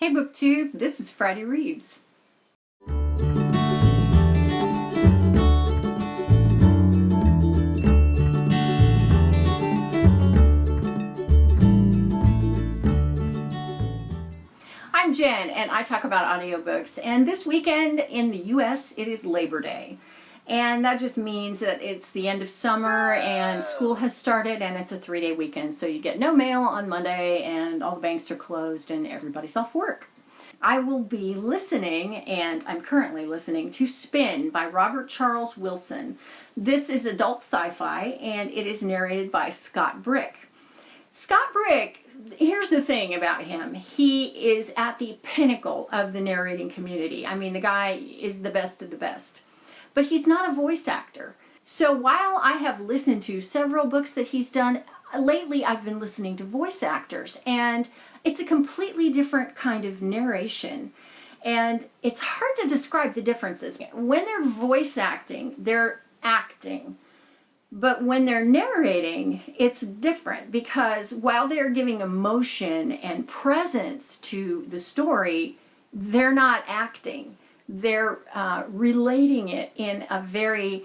Hey BookTube, this is Friday Reads. I'm Jen and I talk about audiobooks, and this weekend in the US it is Labor Day. And that just means that it's the end of summer and school has started and it's a 3-day weekend. So you get no mail on Monday and all the banks are closed and everybody's off work. I will be listening, and I'm currently listening, to Spin by Robert Charles Wilson. This is adult sci-fi and it is narrated by Scott Brick. Scott Brick, here's the thing about him. He is at the pinnacle of the narrating community. I mean, the guy is the best of the best. But he's not a voice actor. So while I have listened to several books that he's done, lately I've been listening to voice actors, and it's a completely different kind of narration. And it's hard to describe the differences. When they're voice acting, they're acting. But when they're narrating, it's different, because while they're giving emotion and presence to the story, they're not acting. They're relating it in a very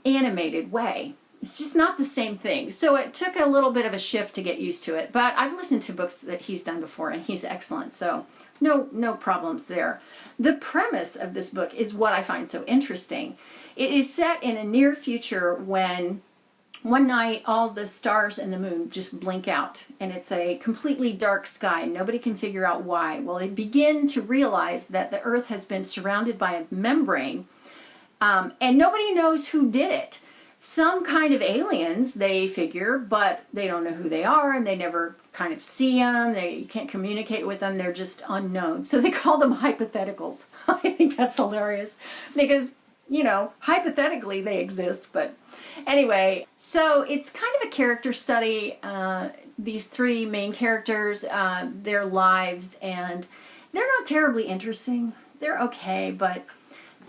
animated way. It's just not the same thing. So it took a little bit of a shift to get used to it. But I've listened to books that he's done before and he's excellent. So no problems there. The premise of this book is what I find so interesting. It is set in a near future when one night all the stars and the moon just blink out and it's a completely dark sky. Nobody can figure out why. Well, they begin to realize that the earth has been surrounded by a membrane, and nobody knows who did it. Some kind of aliens, they figure, but they don't know who they are and they never kind of see them. You can't communicate with them. They're just unknown. So they call them hypotheticals. I think that's hilarious because, you know, hypothetically they exist, but anyway, so it's kind of a character study, these three main characters, their lives, and they're not terribly interesting. They're okay, but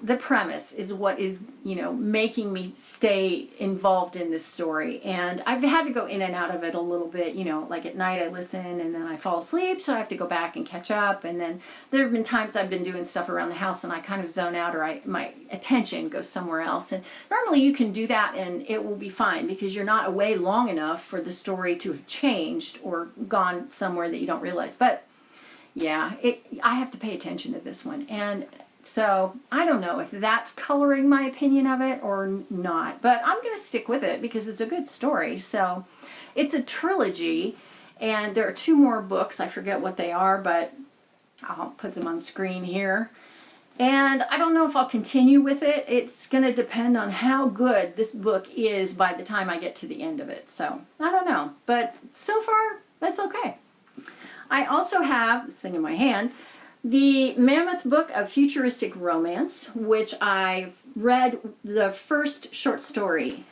the premise is what is, you know, making me stay involved in this story. And I've had to go in and out of it a little bit, you know, like at night I listen and then I fall asleep, so I have to go back and catch up. And then there have been times I've been doing stuff around the house and I kind of zone out, or my attention goes somewhere else. And normally you can do that and it will be fine because you're not away long enough for the story to have changed or gone somewhere that you don't realize. But yeah, I have to pay attention to this one. And so I don't know if that's coloring my opinion of it or not, but I'm going to stick with it because it's a good story. So it's a trilogy, and there are 2 more books. I forget what they are, but I'll put them on screen here. And I don't know if I'll continue with it. It's going to depend on how good this book is by the time I get to the end of it. So I don't know, but so far that's okay. I also have this thing in my hand, the Mammoth book of Futuristic Romance, which I've read the first short story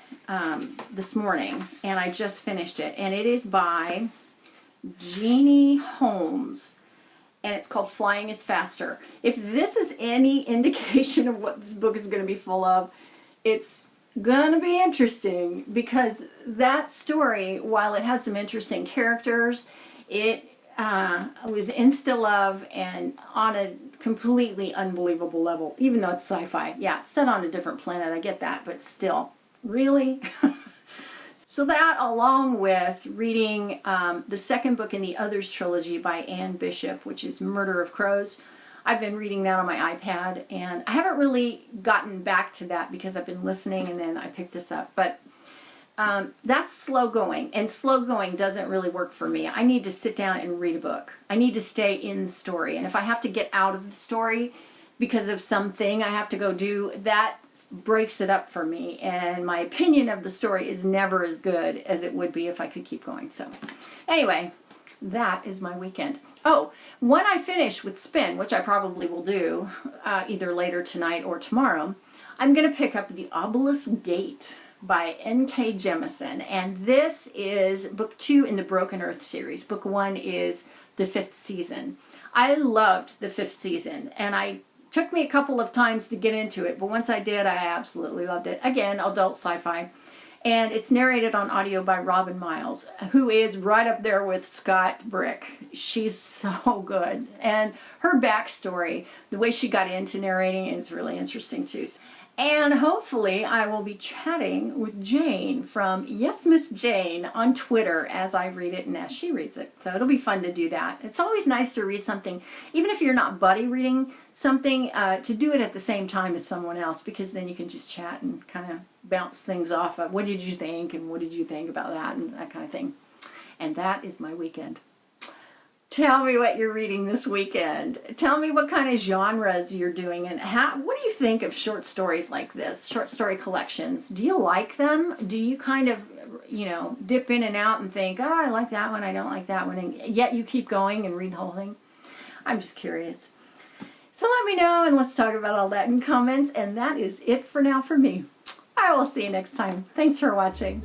this morning, and I just finished it. And it is by Jeannie Holmes, and it's called Flying is Faster. If this is any indication of what this book is going to be full of, it's going to be interesting, because that story, while it has some interesting characters, it was insta-love and on a completely unbelievable level, even though it's sci-fi. Yeah, it's set on a different planet, I get that, but still, really? So that, along with reading the second book in the Others trilogy by Anne Bishop, which is Murder of Crows. I've been reading that on my iPad, and I haven't really gotten back to that because I've been listening and then I picked this up. But that's slow going, and slow going doesn't really work for me. I need to sit down and read a book. I need to stay in the story, and if I have to get out of the story because of something I have to go do, that breaks it up for me, and my opinion of the story is never as good as it would be if I could keep going. So anyway, that is my weekend. Oh, when I finish with Spin, which I probably will do either later tonight or tomorrow, I'm going to pick up The Obelisk Gate by N.K. Jemison, and this is book 2 in the Broken Earth series. Book 1 is the 5th season. I loved the 5th season, and it took me a couple of times to get into it, but once I did, I absolutely loved it. Again, adult sci-fi, And it's narrated on audio by Robin Miles, who is right up there with Scott Brick. She's so good. And her backstory, the way she got into narrating, is really interesting too. And hopefully I will be chatting with Jane from Yes Miss Jane on Twitter as I read it and as she reads it. So it'll be fun to do that. It's always nice to read something, even if you're not buddy reading something, to do it at the same time as someone else, because then you can just chat and kind of bounce things off of what did you think and what did you think about that and that kind of thing. And that is my weekend. Tell me what you're reading this weekend. Tell me what kind of genres you're doing and what do you think of short stories like this, short story collections? Do you like them? Do you kind of, dip in and out and think, oh, I like that one, I don't like that one, and yet you keep going and read the whole thing? I'm just curious. So let me know and let's talk about all that in comments. And that is it for now for me. I will see you next time. Thanks for watching.